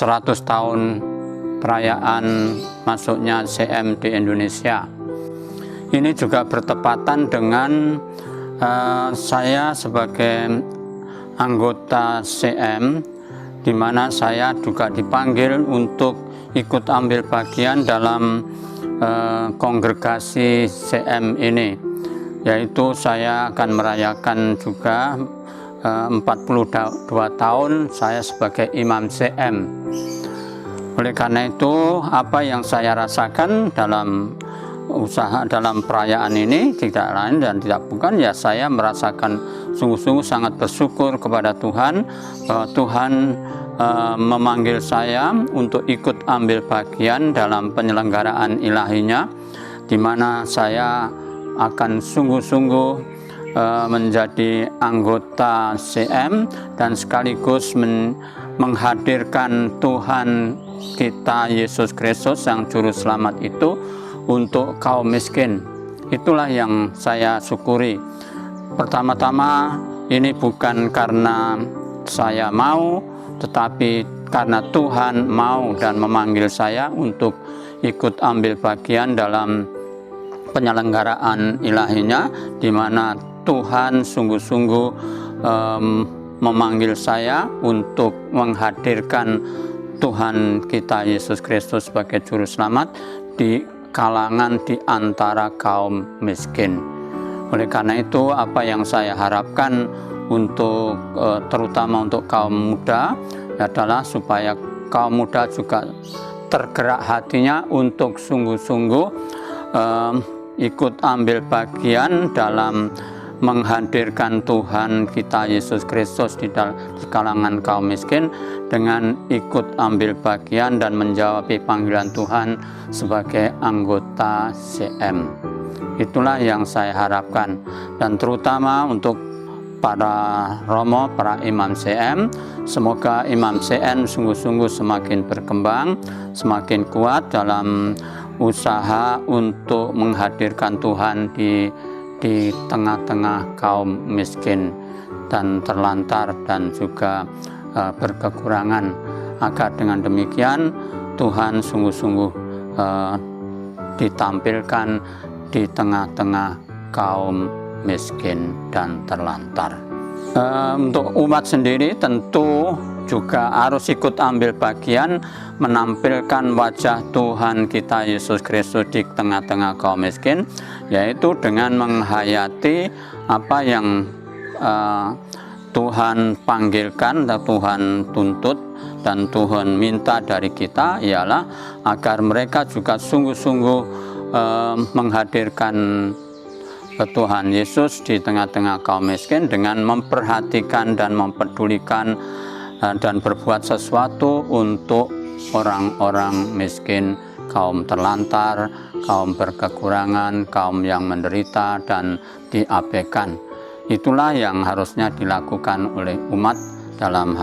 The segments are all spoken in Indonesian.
100 tahun perayaan masuknya CM di Indonesia. Ini juga bertepatan dengan saya sebagai anggota CM, di mana saya juga dipanggil untuk ikut ambil bagian dalam kongregasi CM ini, yaitu saya akan merayakan juga 42 tahun saya sebagai imam CM. Oleh karena itu, apa yang saya rasakan dalam perayaan ini tidak lain dan tidak bukan, ya saya merasakan sungguh-sungguh sangat bersyukur kepada Tuhan bahwa Tuhan memanggil saya untuk ikut ambil bagian dalam penyelenggaraan ilahinya, di mana saya akan sungguh-sungguh menjadi anggota CM dan sekaligus menghadirkan Tuhan kita Yesus Kristus yang juru selamat itu untuk kaum miskin. Itulah yang saya syukuri. Pertama-tama ini bukan karena saya mau, tetapi karena Tuhan mau dan memanggil saya untuk ikut ambil bagian dalam penyelenggaraan ilahinya, di mana Tuhan sungguh-sungguh memanggil saya untuk menghadirkan Tuhan kita Yesus Kristus sebagai juru selamat di kalangan di antara kaum miskin. Oleh karena itu, apa yang saya harapkan untuk terutama untuk kaum muda adalah supaya kaum muda juga tergerak hatinya untuk sungguh-sungguh ikut ambil bagian dalam menghadirkan Tuhan kita Yesus Kristus di kalangan kaum miskin dengan ikut ambil bagian dan menjawab panggilan Tuhan sebagai anggota CM. Itulah yang saya harapkan, dan terutama untuk para romo, para imam CM, semoga imam CM sungguh-sungguh semakin berkembang, semakin kuat dalam usaha untuk menghadirkan Tuhan di tengah-tengah kaum miskin dan terlantar dan juga berkekurangan, agar dengan demikian Tuhan sungguh-sungguh ditampilkan di tengah-tengah kaum miskin dan terlantar. Untuk umat sendiri tentu juga harus ikut ambil bagian menampilkan wajah Tuhan kita Yesus Kristus di tengah-tengah kaum miskin, yaitu dengan menghayati apa yang Tuhan panggilkan dan Tuhan tuntut dan Tuhan minta dari kita, ialah agar mereka juga sungguh-sungguh menghadirkan Tuhan Yesus di tengah-tengah kaum miskin dengan memperhatikan dan mempedulikan dan berbuat sesuatu untuk orang-orang miskin, kaum terlantar, kaum berkekurangan, kaum yang menderita dan diabaikan. Itulah yang harusnya dilakukan oleh umat dalam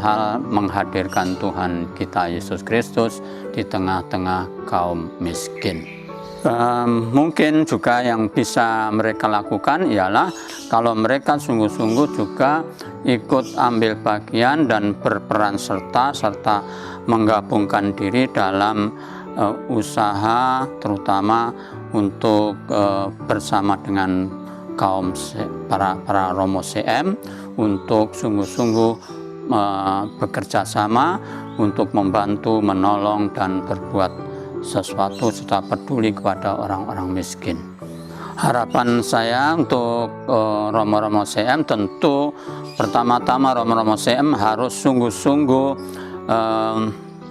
hal menghadirkan Tuhan kita Yesus Kristus di tengah-tengah kaum miskin. Mungkin juga yang bisa mereka lakukan ialah kalau mereka sungguh-sungguh juga ikut ambil bagian dan berperan serta menggabungkan diri dalam usaha, terutama untuk bersama dengan kaum para romo CM untuk sungguh-sungguh bekerja sama untuk membantu, menolong dan berbuat sesuatu serta peduli kepada orang-orang miskin. Harapan saya untuk romo-romo CM, tentu pertama-tama romo-romo CM harus sungguh-sungguh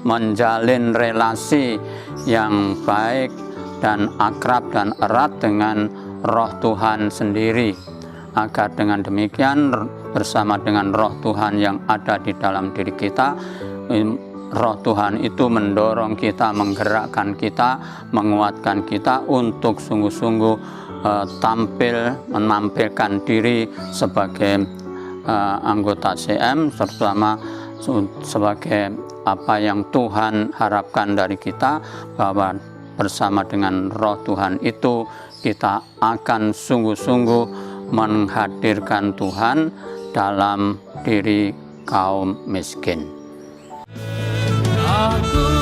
menjalin relasi yang baik dan akrab dan erat dengan Roh Tuhan sendiri, agar dengan demikian bersama dengan Roh Tuhan yang ada di dalam diri kita, Roh Tuhan itu mendorong kita, menggerakkan kita, menguatkan kita untuk sungguh-sungguh menampilkan diri sebagai anggota CM, terutama sebagai apa yang Tuhan harapkan dari kita, bahwa bersama dengan Roh Tuhan itu kita akan sungguh-sungguh menghadirkan Tuhan dalam diri kaum miskin. Aku